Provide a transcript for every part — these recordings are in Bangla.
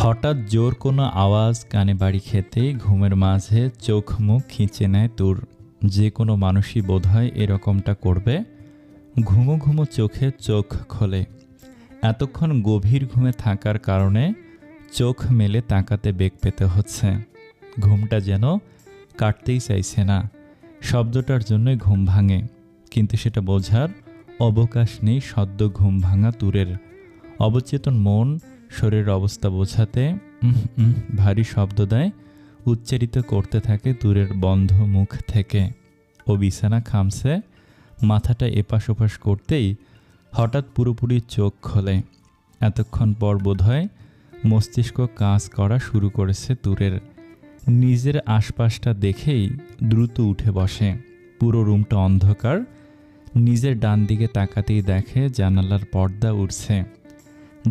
হঠাৎ জোর কোনো আওয়াজ কানে বাড়ি খেতেই ঘুমের মাঝে চোখ মুখ খিঁচে নেয় তুর। যে কোনো মানুষই বোধহয় এরকমটা করবে। ঘুমো ঘুমো চোখে চোখ খোলে। এতক্ষণ গভীর ঘুমে থাকার কারণে চোখ মেলে তাকাতে বেগ পেতে হচ্ছে। ঘুমটা যেন কাটতেই চাইছে না। শব্দটার জন্যই ঘুম ভাঙে, কিন্তু সেটা বোঝার অবকাশ নেই সদ্য ঘুম ভাঙা তুরের। অবচেতন মন শরীরের অবস্থা বোঝাতে ভারী শব্দ দেয়, উচ্চারিত করতে থাকে তুরের বন্ধ মুখ থেকে। ও বিছানা খামছে, মাথাটা এপাশ ওপাশ করতেই হঠাৎ পুরোপুরি চোখ খোলে। এতক্ষণ পর বোধহয় মস্তিষ্ক কাজ করা শুরু করেছে তুরের। নিজের আশপাশটা দেখেই দ্রুত উঠে বসে। পুরো রুমটা অন্ধকার। নিজের ডান দিকে তাকাতেই দেখে জানালার পর্দা উঠছে।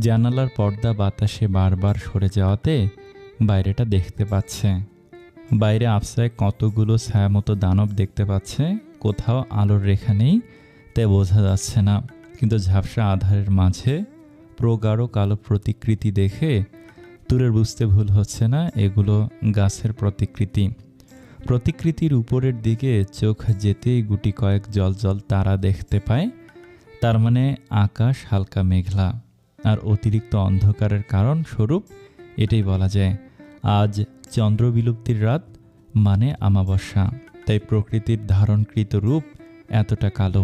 জানালার পর্দা বাতাসে বারবার সরে যাওয়াতে বাইরেটা দেখতে পাচ্ছে। বাইরে আফসায় কতগুলো ছায়ামতো দানব দেখতে পাচ্ছে। কোথাও আলোর রেখা নেই, তাই বোঝা যাচ্ছে না, কিন্তু ঝাপসা আধারের মাঝে প্রগাঢ় কালো প্রতিকৃতি দেখে তুরের বুঝতে ভুল হচ্ছে না এগুলো গাছের প্রতিকৃতি। প্রতিকৃতির উপরের দিকে চোখ যেতেই গুটি কয়েক জল তারা দেখতে পায়। তার মানে আকাশ হালকা মেঘলা, আর অতিরিক্ত অন্ধকারের কারণ স্বরূপ এটাই বলা যায় আজ চন্দ্রবিলুপ্তির রাত, মানে আমাবস্যা। তাই প্রকৃতির ধারণকৃত রূপ এতটা কালো।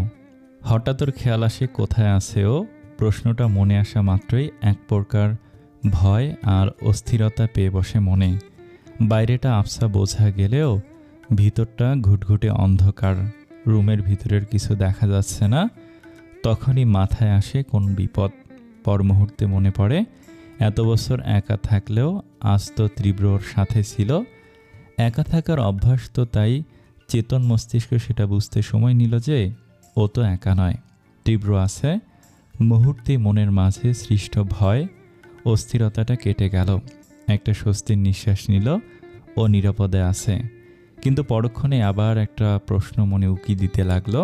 হঠাৎ ওর খেয়াল আসে কোথায় আছে ও। প্রশ্নটা মনে আসা মাত্রই এক প্রকার ভয় আর অস্থিরতা পেয়ে বসে মনে। বাইরেটা আবছা বোঝা গেলেও ভিতরটা ঘুটঘুটে অন্ধকার। রুমের ভিতরের কিছু দেখা যাচ্ছে না। তখনই মাথায় আসে কোন বিপদ। পর মুহূর্তে মনে পড়ে এত বছর একা থাকলেও আজ তো তীব্রর সাথে ছিল। একা থাকার অভ্যাস তো, তাই চেতন মস্তিষ্ক সেটা বুঝতে সময় নিল যে ও তো একা নয়, তীব্র আছে। মুহূর্তে মনের মাঝে সৃষ্ট ভয় অস্থিরতাটা কেটে গেল। একটা স্বস্তির নিঃশ্বাস নিল, ও নিরাপদে আছে। কিন্তু পরক্ষণে আবার একটা প্রশ্ন মনে উকি দিতে লাগলো,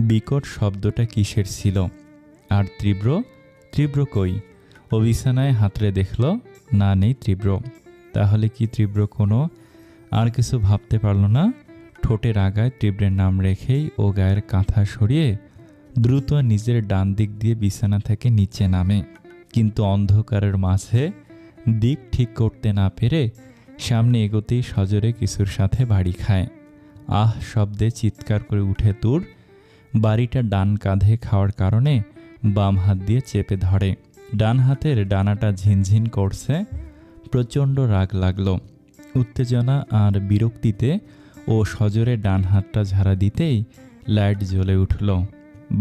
বিকট শব্দটা কিসের ছিল? আর তীব্র কই? ও বিছানায় হাতড়ে দেখল, না, নেই তীব্র। তাহলে কি তীব্র কোনো আর কিছু ভাবতে পারল না। ঠোঁটের আগায় তীব্রের নাম রেখেই ও গায়ের কাঁথা সরিয়ে দ্রুত নিজের ডান দিক দিয়ে বিছানা থেকে নিচে নামে। কিন্তু অন্ধকারের মাঝে দিক ঠিক করতে না পেরে সামনে এগোতেই সজোরে কিছুর সাথে বাড়ি খায়। আহ শব্দে চিৎকার করে উঠে তুর। বাড়িটা ডান কাঁধে খাওয়ার কারণে বাম হাত দিয়ে চেপে ধরে। ডান হাতের ডানাটা ঝিনঝিন করছে। প্রচণ্ড রাগ লাগলো। উত্তেজনা আর বিরক্তিতে ও সজোরে ডান হাতটা ঝাড়া দিতেই লাইট জ্বলে উঠল।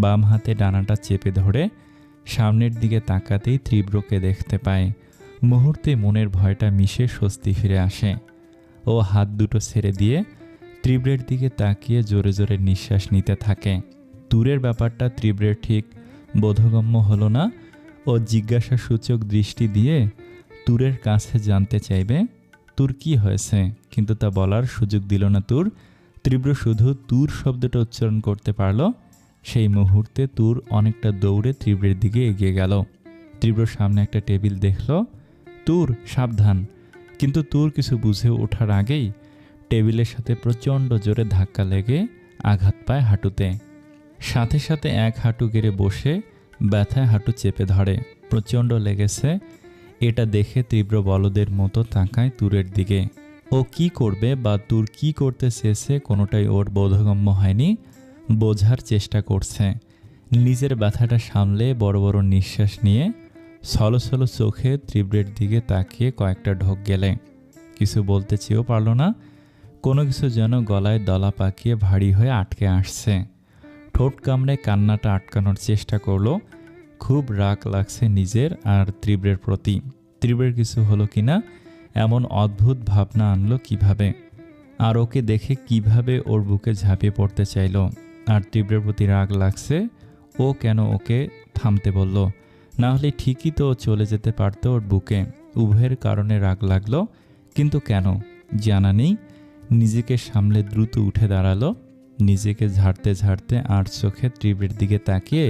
বাম হাতে ডানাটা চেপে ধরে সামনের দিকে তাকাতেই তীব্রকে দেখতে পায়। মুহূর্তে মনের ভয়টা মিশে স্বস্তি ফিরে আসে। ও হাত দুটো ছেড়ে দিয়ে তীব্রের দিকে তাকিয়ে জোরে জোরে নিঃশ্বাস নিতে থাকে। তুরের ব্যাপারটা তীব্রের ঠিক বোধগম্য হলো না। ও জিজ্ঞাসাসূচক দৃষ্টি দিয়ে তুরের কাছে জানতে চাইবে তুর কি হয়েছে, কিন্তু তা বলার সুযোগ দিল না তুর। তীব্র শুধু তুর শব্দটা উচ্চারণ করতে পারল। সেই মুহূর্তে তুর অনেকটা দৌড়ে তীব্রের দিকে এগিয়ে গেল। তীব্র সামনে একটা টেবিল দেখল। তুর, সাবধান! কিন্তু তুর কিছু বুঝে ওঠার আগেই টেবিলের সাথে প্রচণ্ড জোরে ধাক্কা লেগে আঘাত পায় হাঁটুতে। সাথে সাথে এক হাঁটু গেড়ে বসে ব্যথায় হাঁটু চেপে ধরে। প্রচণ্ড লেগেছে। এটা দেখে তীব্র বলদের মতো তাকায় তুরের দিকে। ও কি করবে বা তুর কি করতে চেয়েছে কোনোটাই ওর বোধগম্য হয়নি। বোঝার চেষ্টা করছে। নিজের ব্যথাটা সামলে বড় বড় নিঃশ্বাস নিয়ে ছলছল চোখে তীব্রের দিকে তাকিয়ে কয়েকটা ঢোক গেলে। কিছু বলতে চেয়েও পারল না। কোনো কিছু যেন গলায় দলা পাকিয়ে ভারী হয়ে আটকে আসছে। ঠোঁট কামড়ে কান্নাটা আটকানোর চেষ্টা করলো। খুব রাগ লাগছে নিজের আর তীব্রের প্রতি। তীব্রের কিছু হলো কিনা এমন অদ্ভুত ভাবনা আনলো কিভাবে, আর ওকে দেখে কিভাবে ওর বুকে ঝাঁপিয়ে পড়তে চাইল। আর তীব্রের প্রতি রাগ লাগছে। ও কেন ওকে থামতে বলল? না হলে ঠিকই তো চলে যেতে পারতো ওর বুকে। উভয়ের কারণে রাগ লাগলো, কিন্তু কেন জানা নেই। নিজেকে সামলে দ্রুত উঠে দাঁড়ালো। নিজেকে ঝাড়তে ঝাড়তে আর চোখে তীব্রের দিকে তাকিয়ে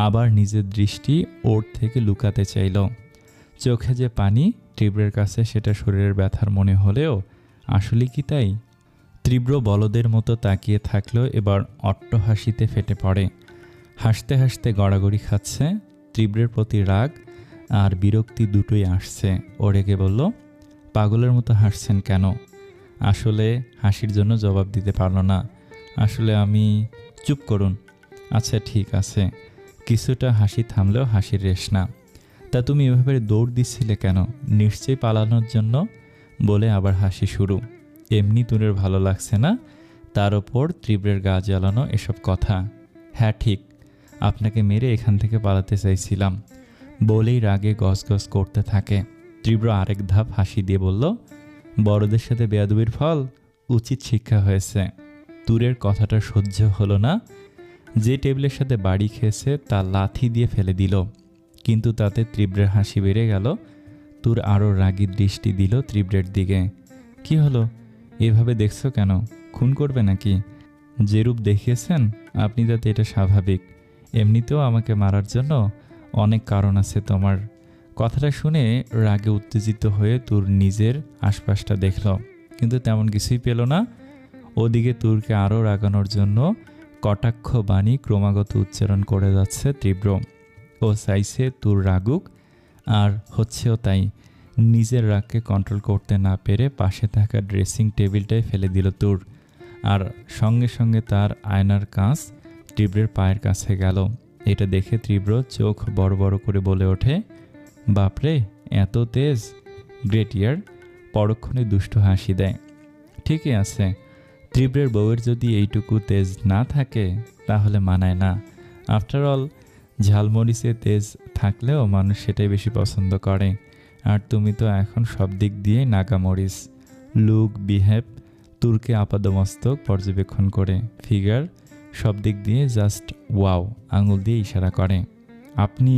আবার নিজের দৃষ্টি ওর থেকে লুকাতে চাইল। চোখে যে পানি তীব্রের কাছে সেটা শরীরের ব্যথার মনে হলেও আসলে কি তাই? তীব্র বলদের মতো তাকিয়ে থাকলো, এবার অট্টহাসিতে ফেটে পড়ে। হাসতে হাসতে গড়াগড়ি খাচ্ছে। তীব্রের প্রতি রাগ আর বিরক্তি দুটোই আসছে। ও রেগে বলল, পাগলের মতো হাসছেন কেন? আসলে হাসির জন্য জবাব দিতে পারল না। আসলে আমি... চুপ করুন। আচ্ছা ঠিক আছে। কিছুটা হাসি থামলেও হাসির রেশ না। তা তুমি এভাবে দৌড় দিচ্ছিলে কেন? নিশ্চয়ই পালানোর জন্য। বলে আবার হাসি শুরু। এমনি তুরের ভালো লাগছে না, তার ওপর তীব্রের গা জ্বালানো এসব কথা। হ্যাঁ ঠিক, আপনাকে মেরে এখান থেকে পালাতে চাইছিলাম। বলেই রাগে গজগজ করতে থাকে। তীব্র আরেক ধাপ হাসি দিয়ে বলল, বড়দের সাথে বেয়াদবির ফল, উচিত শিক্ষা হয়েছে। তুরের কথাটা সহ্য হলো না। যে টেবিলের সাথে বাড়ি খেয়েছে তা লাথি দিয়ে ফেলে দিল। কিন্তু তাতে তীব্রের হাসি বেড়ে গেল। তুর আরও রাগী দৃষ্টি দিল তীব্রের দিকে। কি হলো? এভাবে দেখছো কেন? খুন করবে নাকি? যেরূপ দেখিয়েছেন আপনি তাতে এটা স্বাভাবিক। এমনিতেও আমাকে মারার জন্য অনেক কারণ আছে তোমার। কথাটা শুনে রাগে উত্তেজিত হয়ে তুর নিজের আশপাশটা দেখল, কিন্তু তেমন কিছুই পেল না। ওদিকে তুরকে আরও রাগানোর জন্য কটাক্ষ বাণী ক্রমাগত উচ্চারণ করে যাচ্ছে তীব্র। ও চাইছে তুর রাগুক, আর হচ্ছেও তাই। নিজের রাগকে কন্ট্রোল করতে না পেরে পাশে থাকা ড্রেসিং টেবিলটাই ফেলে দিল তুর। আর সঙ্গে সঙ্গে তার আয়নার কাঁচ তীব্রের পায়ের কাছে গেল। এটা দেখে তীব্র চোখ বড় বড় করে বলে ওঠে, বাপরে, এত তেজ! গ্রেট ইয়ার। পরক্ষণে দুষ্ট হাসি দেয়। ঠিকই আছে, তীব্রের বউয়ের যদি এইটুকু তেজ না থাকে তাহলে মানায় না। আফটার অল ঝালমরিচে তেজ থাকলেও মানুষ সেটাই বেশি পছন্দ করে। আর তুমি তো এখন সব দিক দিয়ে নাগামরিচ। লুক, বিহেভ, তুরকে আপাদমস্তক পর্যবেক্ষণ করে, ফিগার, সব দিক দিয়ে জাস্ট ওয়াও আঙুল দিয়ে ইশারা করে। আপনি...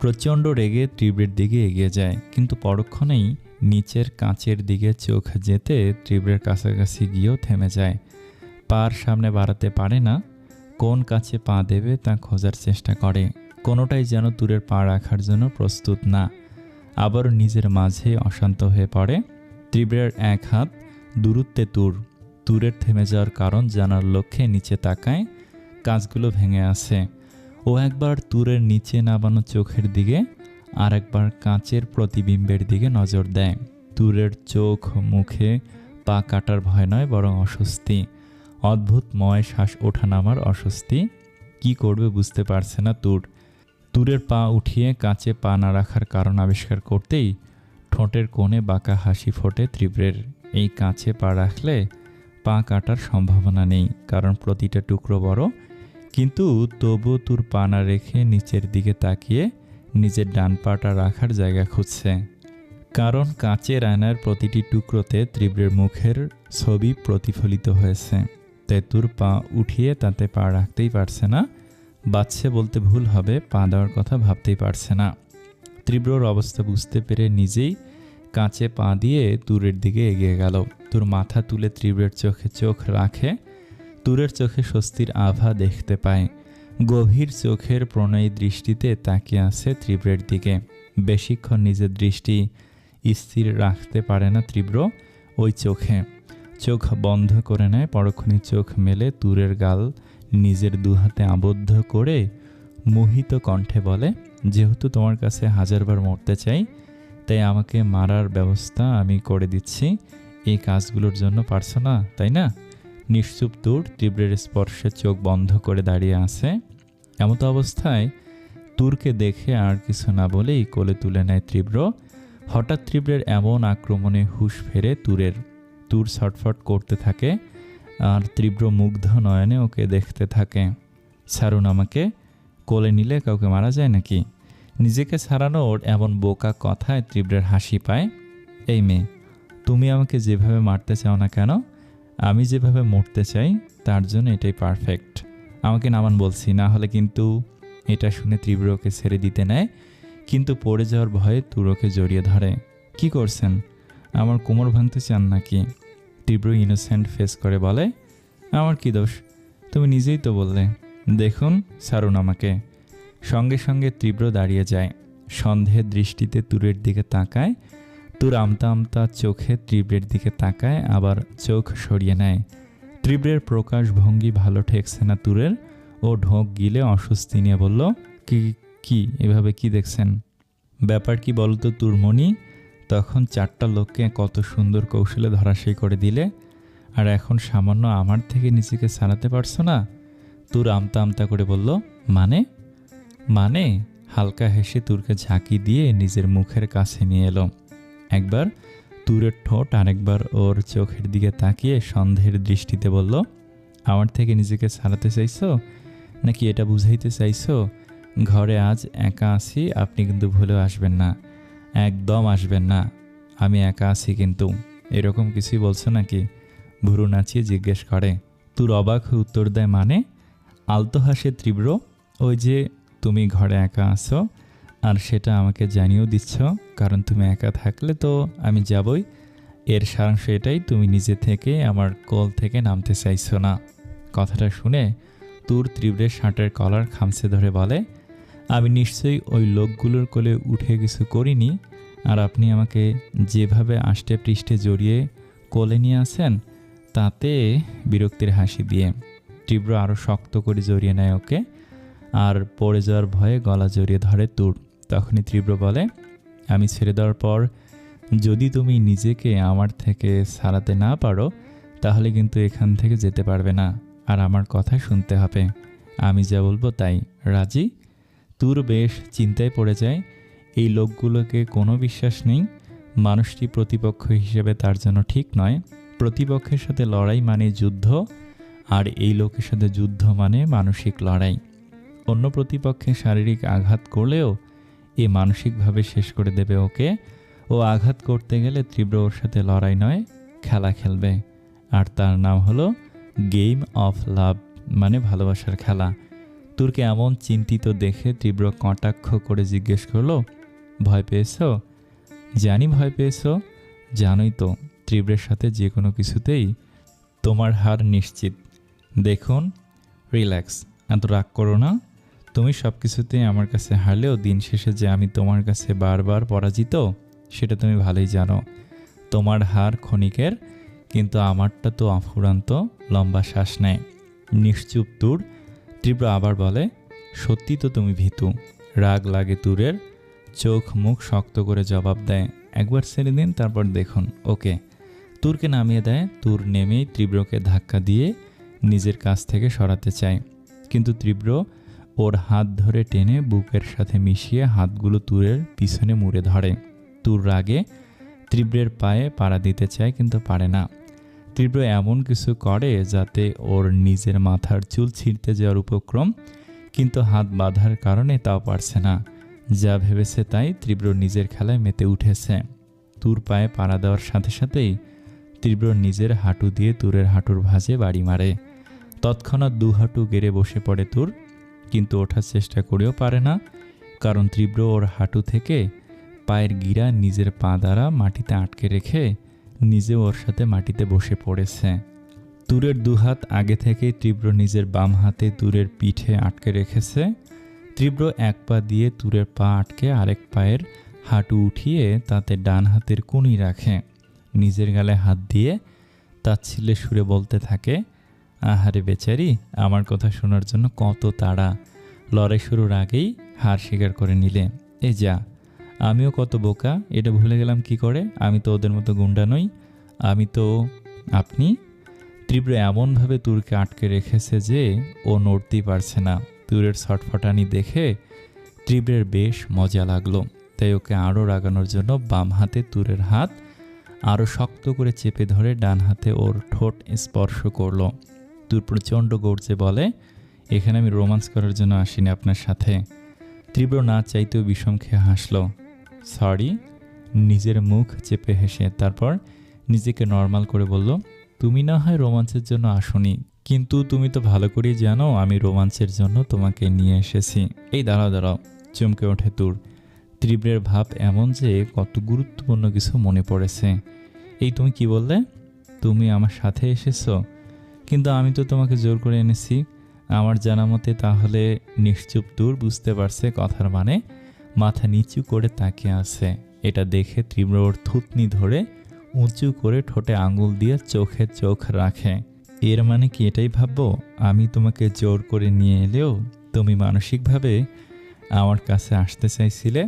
প্রচণ্ড রেগে তীব্রের দিকে এগিয়ে যায়, কিন্তু পরক্ষণেই নিচের কাঁচের দিকে চোখ যেতে তীব্রের কাছাকাছি গিয়েও থেমে যায়। পার সামনে বাড়াতে পারে না। কোন কাছে পা দেবে তা খোঁজার চেষ্টা করে। কোনোটাই যেন তুরের পা রাখার জন্য প্রস্তুত না। আবারও নিজের মাঝে অশান্ত হয়ে পড়ে। তীব্রের এক হাত দূরত্বে তুরের থেমে যাওয়ার কারণ জানার লক্ষ্যে নিচে তাকায়। কাঁচগুলো ভেঙে আছে। ও একবার তুরের নিচে নামানো চোখের দিকে, আর একবার কাঁচের প্রতিবিম্বের দিকে নজর দেয়। তুরের চোখ মুখে পা কাটার ভয় নয়, বরং অস্বস্তি। অদ্ভুতময় শ্বাস ওঠানামার অস্বস্তি। কি করবে বুঝতে পারছে না তুরের পা উঠিয়ে কাঁচে পা না রাখার কারণ আবিষ্কার করতেই ঠোঁটের কোণে বাঁকা হাসি ফোটে তীব্রের। এই কাঁচে পা রাখলে পা কাটার সম্ভাবনা নেই, কারণ প্রতিটা টুকরো বড়। কিন্তু তবু তুর পা না রেখে নিচের দিকে তাকিয়ে নিজের ডান পাটা রাখার জায়গা খুঁজছে। কারণ কাঁচের আয়নার প্রতিটি টুকরোতে তীব্রের মুখের ছবি প্রতিফলিত হয়েছে। তাই তুর পা উঠিয়ে তাতে পা রাখতেই পারছে না। বাচ্চা বলতে ভুল হবে, পা দেওয়ার কথা ভাবতেই পারছে না। তীব্রর অবস্থা বুঝতে পেরে নিজেই কাঁচে পা দিয়ে তুরের দিকে এগিয়ে গেল। তুর মাথা তুলে তীব্রের চোখে চোখ রাখে। তুরের চোখে স্বস্তির আভা দেখতে পায়। গভীর চোখের প্রণয়ী দৃষ্টিতে তাকিয়ে আছে তীব্রের দিকে। বেশিক্ষণ নিজের দৃষ্টি স্থির রাখতে পারে না তীব্র ওই চোখে। চোখ বন্ধ করে নেয়। পরক্ষণে চোখ মেলে তুরের গাল নিজের দুহাতে আবদ্ধ করে মোহিত কণ্ঠে বলে, যেহেতু তোমার কাছে হাজারবার মরতে চাই, তাই আমাকে মারার ব্যবস্থা আমি করে দিচ্ছি। এই কাজগুলোর জন্য পারছো না, তাই না? নিশ্চুপ তুর তীব্রের স্পর্শে চোখ বন্ধ করে দাঁড়িয়ে আছে। এমতো অবস্থায় তুরকে দেখে আর কিছু না বলেই কোলে তুলে নেয় তীব্র। হঠাৎ তীব্রের এমন আক্রমণে হুঁশ ফেরে তুর ছটফট করতে থাকে, আর তীব্র মুগ্ধ নয়নে ওকে দেখতে থাকে। ছাড়ুন আমাকে, কোলে নিলে কাউকে মারা যায় নাকি? নিজেকে ছাড়ানোর এমন বোকা কথায় তীব্রের হাসি পায়। এই মেয়ে, তুমি আমাকে যেভাবে মারতে চাও না কেন, আমি যেভাবে মরতে চাই তার জন্য এটাই পারফেক্ট। আমাকে নামান বলছি, না হলে কিন্তু... এটা শুনে তীব্র ওকে ছেড়ে দিতে নেয়, কিন্তু পড়ে যাওয়ার ভয়ে তুরকে জড়িয়ে ধরে। কি করছেন? আমার কোমর ভাঙতে চান নাকি? তীব্র ইনোসেন্ট ফেস করে বলে, আমার কি দোষ? তুমি নিজেই তো বললে। দেখুন, ছাড়ুন আমাকে। সঙ্গে সঙ্গে তীব্র দাঁড়িয়ে যায়। সন্দেহের দৃষ্টিতে তুরের দিকে তাকায়। তুর আমতা আমতা চোখে তীব্রের দিকে তাকায়, আবার চোখ সরিয়ে নেয়। তীব্রের প্রকাশ ভঙ্গি ভালো ঠেকছে না তুরের। ও ঢোক গিলে অস্বস্তি নিয়ে বলল, কি কি এভাবে কি দেখছেন? ব্যাপার কি বলতো তুরমণি? তখন 4টা লোককে কত সুন্দর কৌশলে ধরাশায়ী করে দিলে, আর এখন সামান্য আমার থেকে নিজেকে ছাড়াতে পারছো না? তুর আমতা আমতা করে বলল, মানে? মানে হালকা হেসে তুরকে ঝাঁকি দিয়ে নিজের মুখের কাছে নিয়ে এলো। একবার তুরের ঠোঁট, আরেকবার ওর চোখের দিকে তাকিয়ে সন্দেহের দৃষ্টিতে বলল, আমার থেকে নিজেকে ছাড়াতে চাইছো নাকি এটা বুঝাইতে চাইছো ঘরে আজ একা আছি, আপনি কিন্তু ভুলেও আসবেন না, একদম আসবেন না, আমি একা আছি কিন্তু, এরকম কিছুই বলছো নাকি? ভুরু নাচিয়ে জিজ্ঞেস করে। তুর অবাক হয়ে উত্তর দেয়, মানে? আলতো হাসে তীব্র, ওই যে তুমি ঘরে একা আছো আর সেটা আমাকে জানিয়েও দিচ্ছ, কারণ তুমি একা থাকলে তো আমি যাবই। এর সারাংশ এটাই, তুমি নিজে থেকে আমার কোল থেকে নামতে চাইছো না। কথাটা শুনে তুর তীব্রের শার্টের কলার খামচে ধরে বলে, আমি নিশ্চয়ই ওই লোকগুলোর কোলে উঠে কিছু করিনি, আর আপনি আমাকে যেভাবে আষ্টে পৃষ্ঠে জড়িয়ে কোলে নিয়ে আসেন তাতে বিরক্তির হাসি দিয়ে তীব্র আরও শক্ত করে জড়িয়ে নেয় ওকে, আর পড়ে যাওয়ার ভয়ে গলা জড়িয়ে ধরে তুর। তখনই তীব্র বলে, আমি ছেড়ে দেওয়ার পর যদি তুমি নিজেকে আমার থেকে ছাড়াতে না পারো তাহলে কিন্তু এখান থেকে যেতে পারবে না, আর আমার কথা শুনতে হবে, আমি যা বলবো তাই, রাজি? তুর বেশ চিন্তায় পড়ে যায়। এই লোকগুলোকে কোনো বিশ্বাস নেই, মানুষটি প্রতিপক্ষ হিসেবে তার জন্য ঠিক নয়। প্রতিপক্ষের সাথে লড়াই মানে যুদ্ধ, আর এই লোকের সাথে যুদ্ধ মানে মানসিক লড়াই। অন্য প্রতিপক্ষে শারীরিক আঘাত করলেও এ মানসিকভাবে শেষ করে দেবে ওকে। ও আঘাত করতে গেলে তীব্র ওর সাথে লড়াই নয়, খেলা খেলবে, আর তার নাম হলো গেম অফ লাভ, মানে ভালোবাসার খেলা। তুরকে এমন চিন্তিত দেখে তীব্র কটাক্ষ করে জিজ্ঞেস করলো, ভয় পেয়েছো? জানি ভয় পেয়েছো, জানোই তো তীব্রের সাথে যে কোনো কিছুতেই তোমার হার নিশ্চিত। দেখুন, রিল্যাক্স, এত রাগ করো না। তুমি সব কিছুতেই আমার কাছে হারলেও দিন শেষে যে আমি তোমার কাছে বারবার পরাজিত সেটা তুমি ভালোই জানো। তোমার হার ক্ষণিকের, কিন্তু আমারটা তো অফুরান্ত। লম্বা শ্বাস নেয়। নিশ্চুপ তুর। তীব্র আবার বলে, সত্যি তো তুমি ভীতু। রাগ লাগে তুরের, চোখ মুখ শক্ত করে জবাব দেয়, একবার ছেড়ে দিন, তারপর দেখুন। ওকে। তুরকে নামিয়ে দেয়। তুর নেমেই তীব্রকে ধাক্কা দিয়ে নিজের কাছ থেকে সরাতে চায়, কিন্তু তীব্র ওর হাত ধরে টেনে বুকের সাথে মিশিয়ে হাতগুলো তুরের পিছনে মুড়ে ধরে। তুর রাগে তীব্রের পায়ে পাড়া দিতে চায়, কিন্তু পারে না। তীব্র এমন কিছু করে যাতে ওর নিজের মাথার চুল ছিঁড়তে যাওয়ার উপক্রম, কিন্তু হাত বাঁধার কারণে তাও পারছে না। যা ভেবেছে তাই, তীব্র নিজের খেলায় মেতে উঠেছে। তুর পায়ে পাড়া দেওয়ার সাথে সাথেই তীব্র নিজের হাঁটু দিয়ে তুরের হাঁটুর ভাঁজে বাড়ি মারে। তৎক্ষণাৎ দু হাঁটু গেড়ে বসে পড়ে তুর, কিন্তু ওঠার চেষ্টা করেও পারে না, কারণ তীব্র ওর হাঁটু থেকে পায়ের গিরা নিজের পা দ্বারা মাটিতে আটকে রেখে নিজে ওর সাথে মাটিতে বসে পড়েছে। তুরের দুহাত আগে থেকেই তীব্র নিজের বাম হাতে তুরের পিঠে আটকে রেখেছে। তীব্র এক পা দিয়ে তুরের পা আটকে আরেক পায়ের হাঁটু উঠিয়ে তাতে ডান হাতের কনুই রাখে। নিজের গালে হাত দিয়ে তাচ্ছিল্যে সুরে বলতে থাকে, আহারে বেচারি, আমার কথা শোনার জন্য কত তাড়া। লড়াই শুরুর আগেই হার স্বীকার করে নিলে। এ যা, আমিও কত বোকা, এটা ভুলে গেলাম কি করে? আমি তো ওদের মতো গুন্ডা নই, আমি তো আপনি। তীব্র এমনভাবে তুরকে আটকে রেখেছে যে ও নড়তেই পারছে না। তুরের ছটফটানি দেখে তীব্রের বেশ মজা লাগলো, তাই ওকে আরও রাগানোর জন্য বাম হাতে তুরের হাত আরও শক্ত করে চেপে ধরে ডান হাতে ওর ঠোঁট স্পর্শ করলো। তুর প্রচণ্ড গর্জে বলে, এখানে আমি রোমান্স করার জন্য আসিনি আপনার সাথে। তীব্র না চাইতেও বিষম খেয়ে হাসল, সরি, নিজের মুখ চেপে হেসে। তারপর নিজেকে নর্মাল করে বলল, তুমি না হয় রোমান্সের জন্য আসোনি, কিন্তু তুমি তো ভালো করেই জানো আমি রোমান্সের জন্য তোমাকে নিয়ে এসেছি। এই দাঁড়াও দাঁড়াও, চমকে ওঠে তুর। তীব্রের ভাব এমন যে কত গুরুত্বপূর্ণ কিছু মনে পড়েছে। এই তুমি কি বললে? তুমি আমার সাথে এসেছো? কিন্তু আমি তো তোমাকে জোর করে এনেছি। আমার জানা মতে তাহলে নিশ্চুপ তুর বুঝতে পারছে কথার মানে, মাথা নিচু করে তাকিয়ে আছে। এটা দেখে তীব্র ওর থুতনি ধরে উঁচু করে ঠোঁটে আঙুল দিয়ে চোখে চোখ রাখে। এর মানে কি এটাই ভাববো আমি তোমাকে জোর করে নিয়ে এলেও তুমি মানসিকভাবে আমার কাছে আসতে চাইছিলে,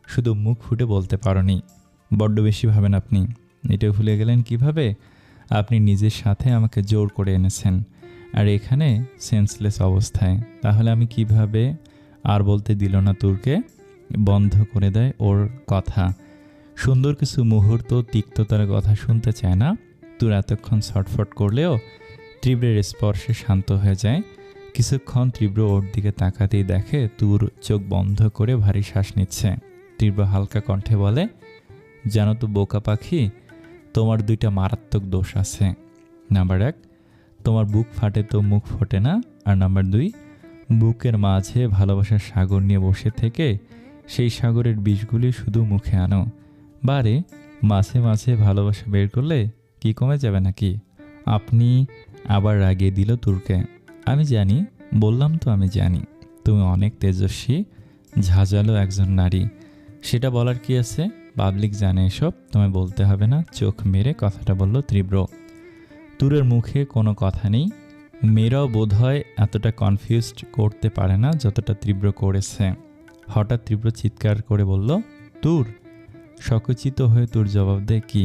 শুধু মুখ ফুটে বলতে পারোনি। বড্ড বেশি ভাবেন আপনি। এটা ভুলে গেলেন কিভাবে? আপনি নিজের সাথে আমাকে জোর করে এনেছেন, আর এখানে সেন্সলেস অবস্থায়। তাহলে আমি কিভাবে? আর বলতে দিল না তুরকে, বন্ধ করে দেয় ওর কথা। সুন্দর কিছু মুহূর্ত তিক্ততার কথা শুনতে চায় না। তুর এতক্ষণ ছটফট করলেও তীব্রের স্পর্শে শান্ত হয়ে যায়। কিছুক্ষণ তীব্র ওর দিকে তাকাতেই দেখে তুর চোখ বন্ধ করে ভারী শ্বাস নিচ্ছে। তীব্র হালকা কণ্ঠে বলে, জানো তো বোকা পাখি, তোমার 2টা মারাত্মক দোষ আছে। নাম্বার 1, তোমার বুক ফাটে তো মুখ ফোটে না। আর নাম্বার 2, বুকের মাঝে ভালোবাসার সাগর নিয়ে বসে থেকে সেই সাগরের বিষগুলি শুধু মুখে আনো। বারে মাঝে মাঝে ভালোবাসা বের করলে কি কমে যাবে নাকি? আপনি আবার রাগিয়ে দিল তুরকে। আমি জানি, বললাম তো আমি জানি তুমি অনেক তেজস্বী, ঝাঁঝালো একজন নারী। সেটা বলার কি আছে? পাবলিক জানে এসব, তোমায় বলতে হবে না। চোখ মেরে কথাটা বলল তীব্র। তুরের মুখে কোনো কথা নেই। মেয়েরাও বোধহয় এতটা কনফিউজড করতে পারে না যতটা তীব্র করেছে। হঠাৎ তীব্র চিৎকার করে বলল, তুর। সকুচিত হয়ে তুর জবাব দেয়, কি?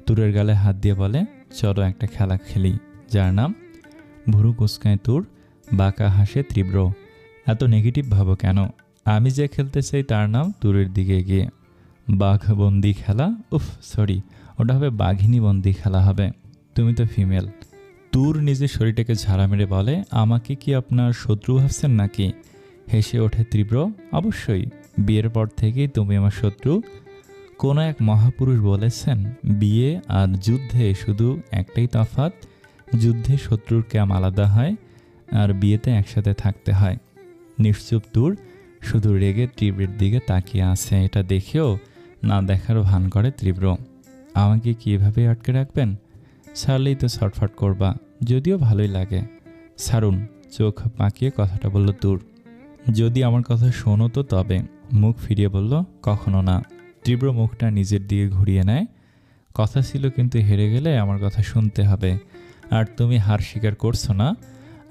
তুরের গালে হাত দিয়ে বলে, চলো একটা খেলা খেলি, যার নাম। ভুরু কুচকায় তুর, বাঁকা হাসে তীব্র। এত নেগেটিভ ভাবো কেন? আমি যে খেলতে চাই তার নাম। তুরের দিকে গিয়ে, বাঘবন্দি খেলা। সরি, ওটা হবে বাঘিনী বন্দি খেলা হবে। তুমি তো ফিমেল। তুর নিজের শরীরটাকে ঝাড়া মেরে বলে, আমাকে কি আপনার শত্রু ভাবছেন নাকি? হেসে ওঠে তীব্র, অবশ্যই। বিয়ের পর থেকেই তুমি আমার শত্রু। কোনো এক মহাপুরুষ বলেছেন, বিয়ে আর যুদ্ধে শুধু একটাই তফাৎ, যুদ্ধে শত্রুর ক্যাম আলাদা হয়, আর বিয়েতে একসাথে থাকতে হয়। নিশ্চুপ তুর শুধু রেগে তীব্রের দিকে তাকিয়ে আছে। এটা দেখেও না দেখার ভান করে তীব্র। আমাকে কি এভাবে আটকে রাখবেন? ছাড়লেই তো ছটফট করবা, যদিও ভালোই লাগে। ছাড়ুন। চোখ পাকিয়ে কথাটা বলল তুর। যদি আমার কথা শোনো তো তবে। মুখ ফিরিয়ে বলল, কখনো না। তীব্র মুখটা নিজের দিকে ঘুরিয়ে নেয়। কথা ছিল, কিন্তু হেরে গেলে আমার কথা শুনতে হবে। আর তুমি হার স্বীকার করছো না,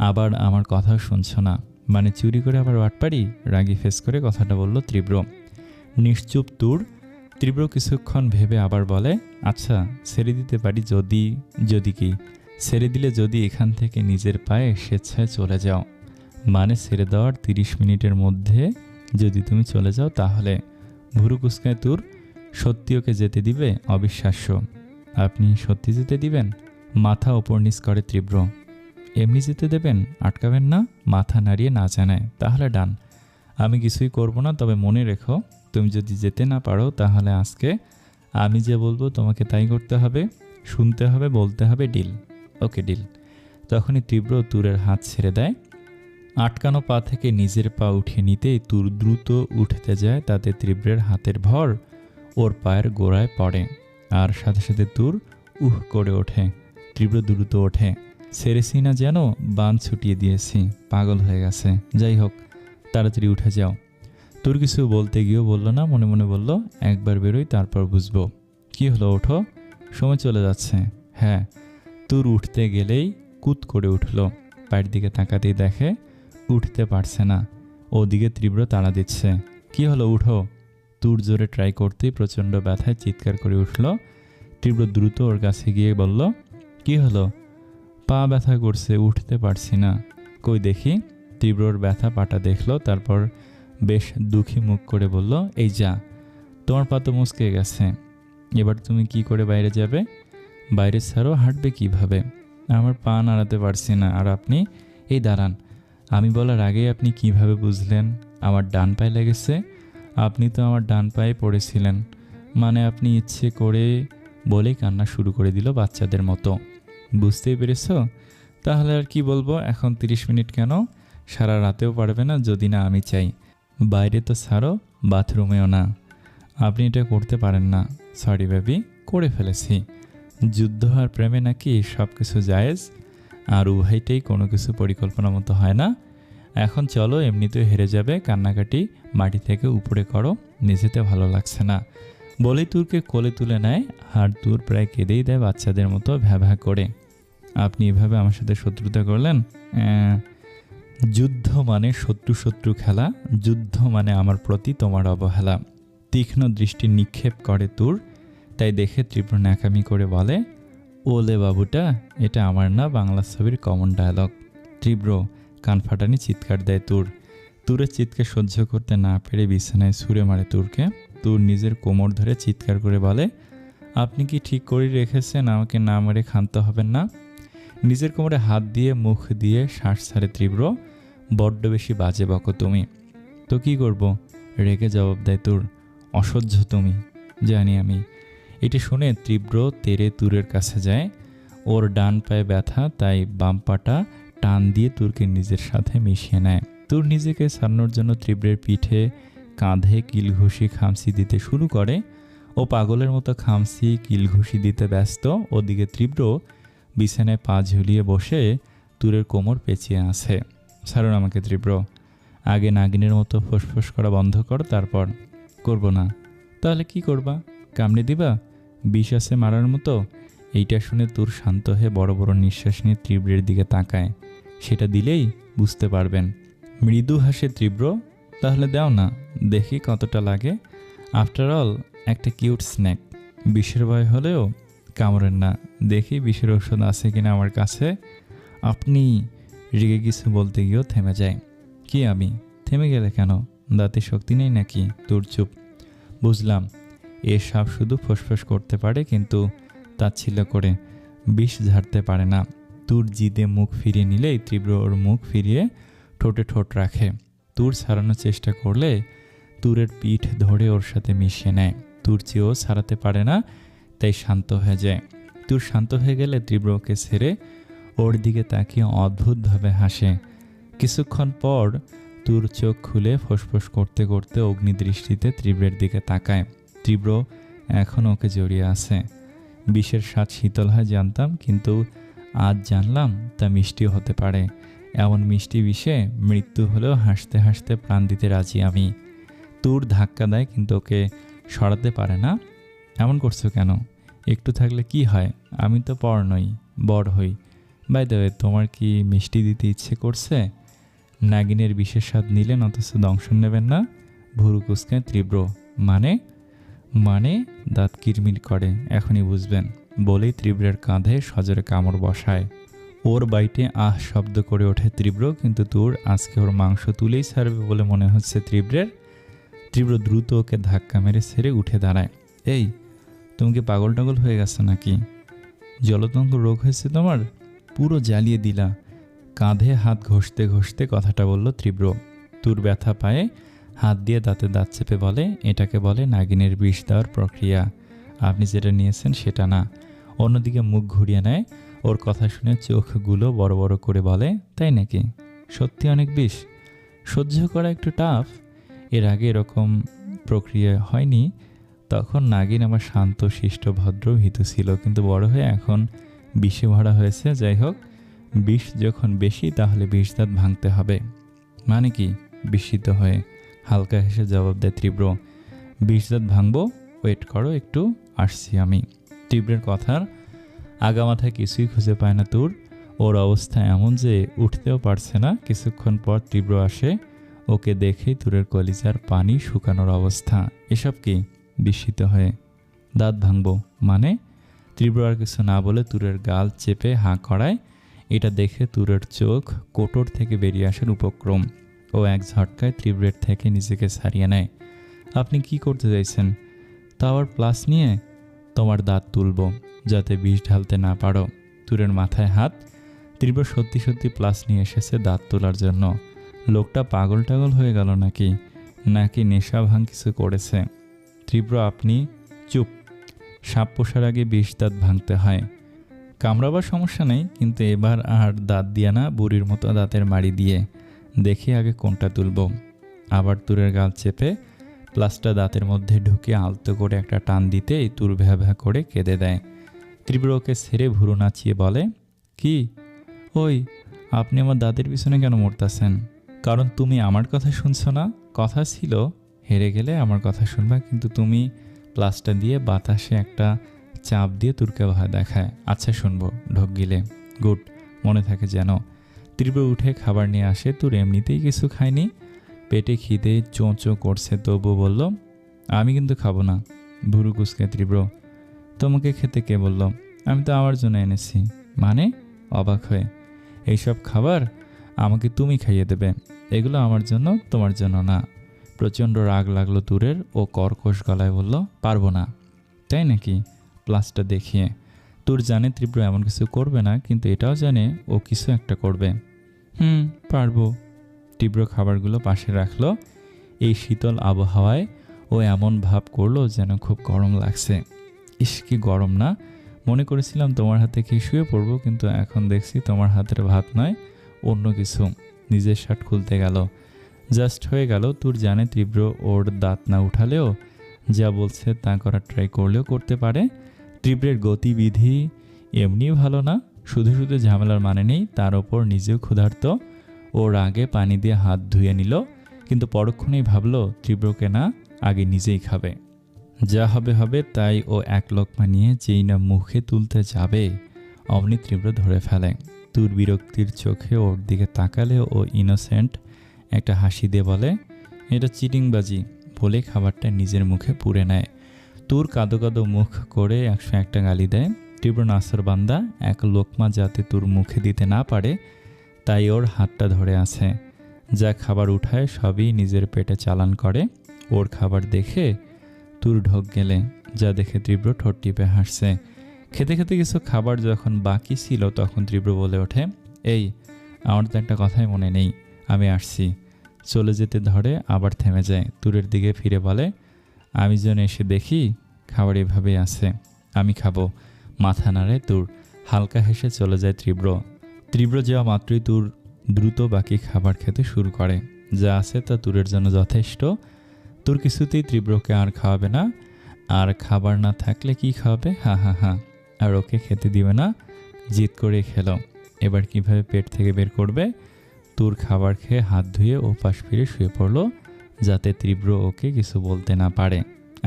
আবার আমার কথাও শুনছো না। মানে চুরি করে আবার বাটপারি? রাগি ফেস করে কথাটা বলল তীব্র। নিশ্চুপ তুর। তীব্র কিছুক্ষণ ভেবে আবার বলে, আচ্ছা ছেড়ে দিতে পারি যদি কি? ছেড়ে দিলে যদি এখান থেকে নিজের পায়ে স্বেচ্ছায় চলে যাও। মানে ছেড়ে দেওয়ার 30 মিনিটের মধ্যে যদি তুমি চলে যাও তাহলে। ভুরু কুচকায় তুর। সত্যি ওকে যেতে দিবে? অবিশ্বাস্য। আপনি সত্যি যেতে দিবেন? মাথা ওপর নিচ করে তীব্র। এমনি যেতে দেবেন? আটকাবেন না? মাথা নাড়িয়ে না জানায়। তাহলে ডান, আমি কিছুই করব না। তবে মনে রেখো, তুমি যদি যেতে না পারো তাহলে আজকে আমি যে বলবো তোমাকে তাই করতে হবে, শুনতে হবে, বলতে হবে। ডিল? Okay deal. তখনই তীব্র তুরের হাত ছেড়ে দেয়। আটকানো পা থেকে নিজের পা উঠিয়ে নিতেই তুর দ্রুত উঠতে যায়। তাতে তীব্রের হাতের ভর ওর পায়ের গোড়ায় পড়ে, আর সাথে সাথে তুর করে ওঠে। তীব্র দ্রুত ওঠে। সেরেছি না যেন বান ছুটিয়ে দিয়েছি, পাগল হয়ে গেছে। যাই হোক, তাড়াতাড়ি উঠে যাও। তোর কিছু বলতে গিয়েও বলল না, মনে মনে বলল, একবার বেরোই তারপর বুঝবো। কি হলো, ওঠো, সময় চলে যাচ্ছে। হ্যাঁ। তুর উঠতে গেলেই কুত করে উঠল। পায়ের দিকে তাকাতেই দেখে উঠতে পারছে না। ওদিকে তীব্র তাড়া দিচ্ছে। কি হলো, উঠো। তুর জোরে ট্রাই করতেই প্রচণ্ড ব্যথায় চিৎকার করে উঠল। তীব্র দ্রুত ওর কাছে গিয়ে বলল, কি হলো? পা ব্যথা করছে, উঠতে পারছি না। কই দেখি। তীব্রর ব্যথা পাটা দেখলো, তারপর বেশ দুঃখী মুখ করে বলল, এই যা, তোমার পা তো মুচকে গেছে। এবার তুমি কি করে বাইরে যাবে? বাইরে ছাড়ো, হাঁটবে কিভাবে? আমার পা নাড়াতে পারছি না। আর আপনি? এই দাঁড়ান। আমি বলার আগেই আপনি কিভাবে বুঝলেন আমার ডান পায়ে লেগেছে? আপনি তো আমার ডান পায়ে পড়েছিলেন। মানে আপনি ইচ্ছে করে বলেই কান্না শুরু করে দিল বাচ্চাদের মতো। বুঝতেই পেরেছ? তাহলে আর কি বলবো? এখন 30 মিনিট কেন? সারা রাতেও পারবে না যদি না আমি চাই। বাইরে তো ছাড়ো, বাথরুমেও না। আপনি এটা করতে পারেন না। সরি বেবি, করে ফেলেছি। যুদ্ধ আর প্রেমে নাকি সব কিছু জায়েজ, আর উভয়টাই কোনো কিছু পরিকল্পনা মতো হয় না। এখন চলো, এমনিতেও হেরে যাবে। কান্নাকাটি মাটি থেকে উপরে করো, নিজেতে ভালো লাগছে না। বলেই তুরকে কোলে তুলে নেয়, আর তুর প্রায় কেঁদেই দেয় বাচ্চাদের মতো ভ্যা ভ্যা করে। আপনি এভাবে আমার সাথে শত্রুতা করলেন? যুদ্ধ মানে শত্রু শত্রু খেলা, যুদ্ধ মানে আমার প্রতি তোমার অবহেলা। তীক্ষ্ণ দৃষ্টি নিক্ষেপ করে তুর, তাই দেখে তীব্র ন্যাকামি করে বলে, ওলে বাবুটা, এটা আমার না বাংলা ছবির কমন ডায়লগ। তীব্র কানফাটানি চিৎকার দেয় তুর। তুরের চিৎকার সহ্য করতে না পেরে বিছানায় ছুঁড়ে মারে তুরকে। তুর নিজের কোমর ধরে চিৎকার করে বলে, আপনি কি ঠিক করে রেখেছেন আমাকে না মেরে ক্ষান্ত হবেন না? নিজের কোমরে হাত দিয়ে মুখ দিয়ে শ্বাস ছাড়ে তীব্র, বড্ড বেশি বাজে বকো তুমি। তো কি করব? রেগে জবাব দেয় তুর, অসহ্য তুমি, জানি আমি। এটি শুনে তীব্র তেরে তুরের কাছে যায়। ওর ডান পায়ে ব্যথা, তাই বাম পাটা টান দিয়ে তুরকে নিজের সাথে মিশিয়ে নেয়। তুর নিজেকে ছাড়ানোর জন্য তীব্রের পিঠে কাঁধে কিলঘুষি খামসি দিতে শুরু করে। ও পাগলের মতো খামসি কিলঘুষি দিতে ব্যস্ত, ওদিকে তীব্র বিছানায় পা ঝুলিয়ে বসে তুরের কোমর পেঁচিয়ে আছে। ছাড়ুন আমাকে তীব্র, আগে নাগিনের মতো ফোঁসফোঁস করা বন্ধ কর, তারপর। করব না। তাহলে কি করবা? কামড়ে দিবা? বিষ আছে মারার মতো? এইটা শুনে তুর শান্ত হয়ে বড় বড় নিঃশ্বাস নিয়ে তীব্রের দিকে তাকায়। সেটা দিলেই বুঝতে পারবেন। মৃদু হাসে তীব্র, তাহলে দাও না, দেখি কতটা লাগে। আফটার অল একটা কিউট স্ন্যাক। বিষের ভয় হলেও কামড়েন না, দেখি বিষের ঔষধ আছে কিনা আমার কাছে। আপনি রেগে কিছু বলতে গিয়েও থেমে যায়। কি আমি? থেমে গেলে কেন? দাঁতে শক্তি নেই নাকি? তোর চুপ। বুঝলাম, এ সাপ শুধু ফোঁসফোঁস করতে পারে, কিন্তু তাচ্ছিল্য করে বিষ ঝাড়তে পারে না। তুর জিদে মুখ ফিরিয়ে নিলেই তীব্র ওর মুখ ফিরিয়ে ঠোঁটে ঠোঁট রাখে। তুর ছাড়ানোর চেষ্টা করলে তুরের পিঠ ধরে ওর সাথে মিশিয়ে নেয়। তুর চেয়েও ছাড়াতে পারে না, তাই শান্ত হয়ে যায়। তুর শান্ত হয়ে গেলে তীব্র ওকে ছেড়ে ওর দিকে তাকিয়ে অদ্ভুতভাবে হাসে। কিছুক্ষণ পর তুর চোখ খুলে ফোঁসফোঁস করতে করতে অগ্নিদৃষ্টিতে তীব্রের দিকে তাকায়। তীব্র এখন ওকে জড়িয়ে আছে। বিষের স্বাদ শীতল হয় জানতাম, কিন্তু আজ জানলাম তা মিষ্টিও হতে পারে। এমন মিষ্টি বিষে মৃত্যু হলেও হাসতে হাসতে প্রাণ দিতে রাজি আমি। তুর ধাক্কা দেয়, কিন্তু ওকে সরাতে পারে না। এমন করছো কেন? একটু থাকলে কি হয়? আমি তো পর নই, বড় হই। বাই দ্য ওয়ে, তোমার কি মিষ্টি দিতে ইচ্ছে করছে? নাগিনের বিশেষ স্বাদ নিলেন অথচ দংশন নেবেন না? ভুরু কুঁচকায় তীব্র। মানে? মানে দাঁত কিরমির করে, এখনই বুঝবেন, বলেই তীব্রের কাঁধে সজোরে কামড় বসায়। ওর বাইটে আহ শব্দ করে ওঠে তীব্র, কিন্তু তুর আজকে ওর মাংস তুলেই ছাড়বে বলে মনে হচ্ছে তীব্রের। তীব্র দ্রুত ওকে ধাক্কা মেরে ছেড়ে উঠে দাঁড়ায়। এই, তুমি কি পাগল টাগল হয়ে গেছো নাকি? জলতঙ্ক রোগ হয়েছে তোমার? পুরো জ্বালিয়ে দিলা। কাঁধে হাত ঘষতে ঘষতে কথাটা বলল তীব্র। তুর ব্যথা পায়ে হাত দিয়ে দাঁতে দাঁত চেপে বলে, এটাকে বলে নাগিনের বিষ দেওয়ার প্রক্রিয়া। আপনি যেটা নিয়েছেন সেটা না। অন্যদিকে মুখ ঘুরিয়ে নেয়। ওর কথা শুনে চোখগুলো বড় বড় করে বলে, তাই নাকি? সত্যি অনেক বিষ? সহ্য করা একটু টাফ। এর আগে এরকম প্রক্রিয়া হয়নি। তখন নাগিন আমার শান্ত শিষ্ট ভদ্র ভীতু ছিল, কিন্তু বড় হয়ে এখন বিষে ভরা হয়েছে। যাই হোক, বিষ যখন বেশি তাহলে বিষ দাঁত ভাঙতে হবে। মানে কি? বিস্মিত হয়ে হালকা হেসে জবাব দেয় তীব্র, বিষ দাঁত ভাঙবো, ওয়েট করো একটু, আসছি আমি। তীব্রের কথার আগামাথায় কিছুই খুঁজে পায় না তুর। ওর অবস্থা এমন যে উঠতেও পারছে না। কিছুক্ষণ পর তীব্র আসে। ওকে দেখেই তুরের কলিজার পানি শুকানোর অবস্থা। এসব কি? বিস্মিত হয়ে। দাঁত ভাঙবো মানে? তীব্র আর কিছু না বলে তুরের গাল চেপে হাঁ করায়। এটা দেখে তুরের চোখ কোটর থেকে বেরিয়ে আসার উপক্রম। ও এক ঝটকায় তীব্রের থেকে নিজেকে ছাড়িয়ে নেয়। আপনি কি করতে চাইছেন? তা আবার প্লাস নিয়ে? তোমার দাঁত তুলব, যাতে বিষ ঢালতে না পারো। তুরের মাথায় হাত। তীব্র সত্যি সত্যি প্লাস নিয়ে এসেছে দাঁত তোলার জন্য। লোকটা পাগল টাগল হয়ে গেল নাকি? নাকি নেশা ভাঙ কিছু করেছে? তীব্র, আপনি চুপ। সাপ পোষার আগে বিষ দাঁত ভাঙতে হয়। কামড়াবার সমস্যা নেই, কিন্তু এবার আর দাঁত দিয়ে না, বুড়ির মতো দাঁতের মাড়ি দিয়ে। দেখি আগে কোনটা তুলব। আবার তুরের গাল চেপে প্লাসটা দাঁতের মধ্যে ঢুকে আলতো করে একটা টান দিতেই তুর ভ্যা ভ্যা করে কেঁদে দেয়। তীব্র ওকে ছেড়ে ভুরু নাচিয়ে বলে, কি? ওই, আপনি আমার দাঁতের পিছনে কেন মরতাছেন? কারণ তুমি আমার কথা শুনছো না। কথা ছিল হেরে গেলে আমার কথা শুনবা, কিন্তু তুমি প্লাসটা দিয়ে বাতাসে একটা চাপ দিয়ে তুরকে ভয় দেখায়। আচ্ছা শুনবো, ঢোক গিলে। গুড, মনে থাকে যেন। তীব্র উঠে খাবার নিয়ে আসে। তোর এমনিতেই কিছু খায়নি, পেটে খিদে চোঁ করছে, তবু বলল আমি কিন্তু খাবো না। ভুরু কুচকে তীব্র, তোমাকে খেতে কে বলল? আমি তো আমার জন্য এনেছি। মানে? অবাক হয়ে, এইসব খাবার আমাকে তুমি খাইয়ে দেবে? এগুলো আমার জন্য, তোমার জন্য না। প্রচণ্ড রাগ লাগলো তুরের। ও কর্কশ গলায় বলল পারবো না। তাই নাকি? প্লাসটা দেখিয়ে। তুর জানে তীব্র এমন কিছু করবে না, কিন্তু এটাও জানে ও কিছু একটা করবে। পারবো। তীব্র খাবারগুলো পাশে রাখলো। এই শীতল আবহাওয়ায় ও এমন ভাব করলো যেন খুব গরম লাগছে। ইস, কি গরম না! মনে করেছিলাম তোমার হাতে খেয়ে শুয়ে পড়বো, কিন্তু এখন দেখছি তোমার হাতের ভাত নয়, অন্য কিছু। নিজের শার্ট খুলতে গেল, জাস্ট হয়ে গেল। তোর জানে তীব্র ওর দাঁত না উঠালেও যা বলছে তা করার ট্রাই করলেও করতে পারে। তীব্রের গতিবিধি এমনি ভালো না, শুধু শুধু ঝামেলার মানে নেই। তার ওপর নিজেও ক্ষুধার্ত। ওর আগে পানি দিয়ে হাত ধুয়ে নিল, কিন্তু পরক্ষণেই ভাবলো তীব্রকে না, আগে নিজেই খাবে। যা হবে হবে। তাই ও এক লোকমা নিয়ে যেই না মুখে তুলতে যাবে, অমনি তীব্র ধরে ফেলে। তুর বিরক্তির চোখে ওর দিকে তাকালে ও ইনোসেন্ট একটা হাসি দিয়ে বলে এটা চিটিংবাজি, বলে খাবারটা নিজের মুখে পুরে নেয়। তুর কাদো কাদো মুখ করে 101টা গালি দেয়। তীব্র নাসর বান্দা, এক লোকমা যাতে তোর মুখে দিতে না পারে তাই ওর হাতটা ধরে আছে। যা খাবার উঠায় সবই নিজের পেটে চালান করে। ওর খাবার দেখে তুর ঢোক গেলে, যা দেখে তীব্র ঠোঁট টিপে হাসছে। খেতে খেতে কিছু খাবার যখন বাকি ছিল তখন তীব্র বলে ওঠে এই, আমার তো একটা কথাই মনে নেই, আমি আসছি। চলে যেতে ধরে, আবার থেমে যায়। তুরের দিকে ফিরে বলে আমি যেন এসে দেখি খাবার এভাবেই আছে, আমি খাবো। মাথা নাড়ে তুর। হালকা হেসে চলে যায় তীব্র। তীব্র যাওয়া মাত্রই তুর দ্রুত বাকি খাবার খেতে শুরু করে। যা আছে তা তুরের জন্য যথেষ্ট। তুর কিছুতেই তীব্রকে আর খাওয়াবে না। আর খাবার না থাকলে কি খাওয়াবে? হা হা হা। আর ওকে খেতে দিবে না, জিদ করে খেলো। এবার কিভাবে পেট থেকে বের করবে? তুর খাবার খেয়ে হাত ধুয়ে ও পাশ ফিরে শুয়ে পড়লো, যাতে তীব্র ওকে কিছু বলতে না পারে।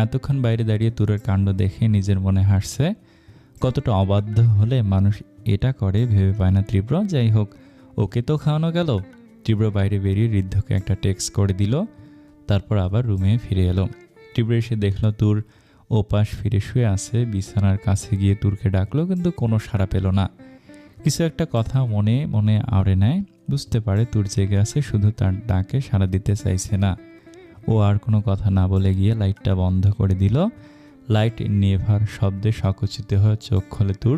এতক্ষণ বাইরে দাঁড়িয়ে তুরের কাণ্ড দেখে নিজের মনে হাসছে। কতটা অবাধ্য হলে মানুষ এটা করে ভেবে পায় না তীব্র। যাই হোক, ওকে তো খাওয়ানো গেল। তীব্র বাইরে বেরিয়ে ঋদ্ধকে একটা টেক্সট করে দিল, তারপর আবার রুমে ফিরে এলো। তীব্র এসে দেখলো তুর ওপাশ ফিরে শুয়ে আছে। বিছানার কাছে গিয়ে তুরকে ডাকলো, কিন্তু কোনো সাড়া পেল না। কিছু একটা কথা মনে মনে আওড়ে নেয়। বুঝতে পারে তুর জেগে আছে, শুধু তার ডাকে সাড়া দিতে চাইছে না। ও আর কোনো কথা না বলে গিয়ে লাইটটা বন্ধ করে দিল। লাইট নেভার শব্দে সচকিত হয়ে চোখ খোলে তুর।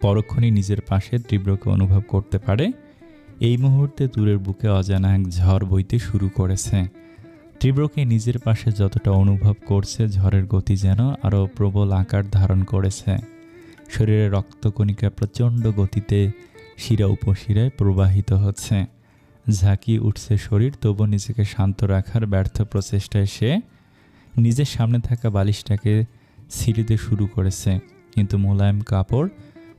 পরক্ষণেই নিজের পাশে তীব্রকে অনুভব করতে পারে। এই মুহূর্তে তুরের বুকে অজানা এক ঝড় বইতে শুরু করেছে। তীব্রকে নিজের পাশে যতটা অনুভব করছে, ঝড়ের গতি যেন আরও প্রবল আকার ধারণ করেছে। শরীরে রক্তকণিকা প্রচণ্ড গতিতে শিরা উপশিরায় প্রবাহিত হচ্ছে। ঝাঁকিয়ে উঠছে শরীর, তবু নিজেকে শান্ত রাখার ব্যর্থ প্রচেষ্টায় সে নিজের সামনে থাকা বালিশটাকে ছিঁড়তে শুরু করেছে। কিন্তু মোলায়েম কাপড়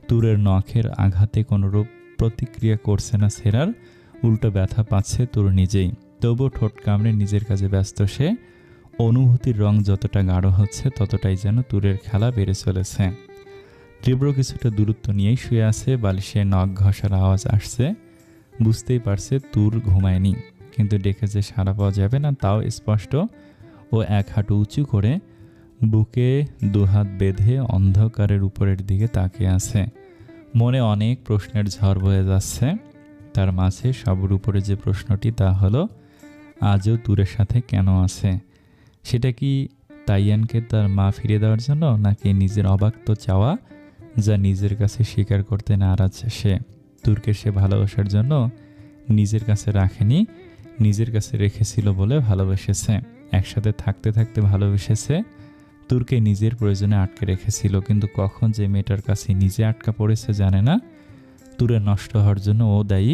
তুরের নখের আঘাতে কোনোরূপ প্রতিক্রিয়া করছে না ছেঁড়ার, উল্টো ব্যথা পাচ্ছে তুর নিজেই। তবু ঠোঁট কামড়ে নিজের কাজে ব্যস্ত সে। অনুভূতির রং যতটা গাঢ় হচ্ছে ততটাই যেন তুরের খেলা বেড়ে চলেছে। তীব্র কিছুটা দূরত্ব নিয়েই শুয়ে আছে। বালিশে নখ ঘষার আওয়াজ আসছে। বুঝতেই পারছে তুর ঘুমায়নি, কিন্তু ডেকে যে সাড়া পাওয়া যাবে না তাও স্পষ্ট। ও এক হাঁটু উঁচু করে বুকে দুহাত বেঁধে অন্ধকারের উপরের দিকে তাকিয়ে আছে। মনে অনেক প্রশ্নের ঝড় বয়ে যাচ্ছে। তার মাঝে সবার উপরে যে প্রশ্নটি, তা হলো আজও তুরের সাথে কেন আছে? সেটা কি তাইয়ানকে তার মা ফিরিয়ে দেওয়ার জন্য, নাকি নিজের অবাক্ত চাওয়া যা নিজের কাছে স্বীকার করতে নারাজ সে? তুরকে সে ভালোবাসার জন্য নিজের কাছে রাখেনি, নিজের কাছে রেখেছিল বলে ভালোবেসেছে। একসাথে থাকতে থাকতে ভালোবেসেছে। তুরকে নিজের প্রয়োজনে আটকে রেখেছিল, কিন্তু কখন যে মেয়েটার কাছে নিজে আটকা পড়েছে জানে না। তুরে নষ্ট হওয়ার জন্য ও দায়ী।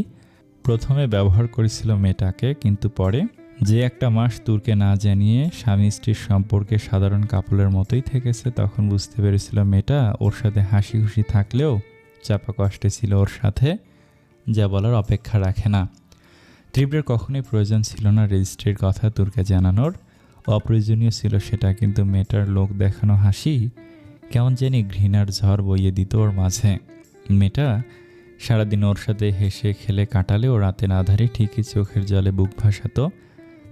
প্রথমে ব্যবহার করেছিল মেয়েটাকে, কিন্তু পরে যে একটা মাস তুরকে না জানিয়ে স্বামী স্ত্রীর সম্পর্কে সাধারণ কাপড়ের মতোই থেকেছে, তখন বুঝতে পেরেছিল মেয়েটা ওর সাথে হাসি খুশি থাকলেও চাপা কষ্টে ছিল ওর সাথে, যা বলার অপেক্ষা রাখে না। তীব্রের কখনোই প্রয়োজন ছিল না রেজিস্ট্রির কথা তুরকে জানানোর। অপ্রয়োজনীয় ছিল সেটা, কিন্তু মেয়েটার লোক দেখানো হাসি কেমন জানি ঘৃণার ঝড় বইয়ে দিত ওর মাঝে। মেয়েটা সারাদিন ওর সাথে হেসে খেলে কাটালেও রাতের আধারে ঠিকই চোখের জলে বুক ভাসাতো।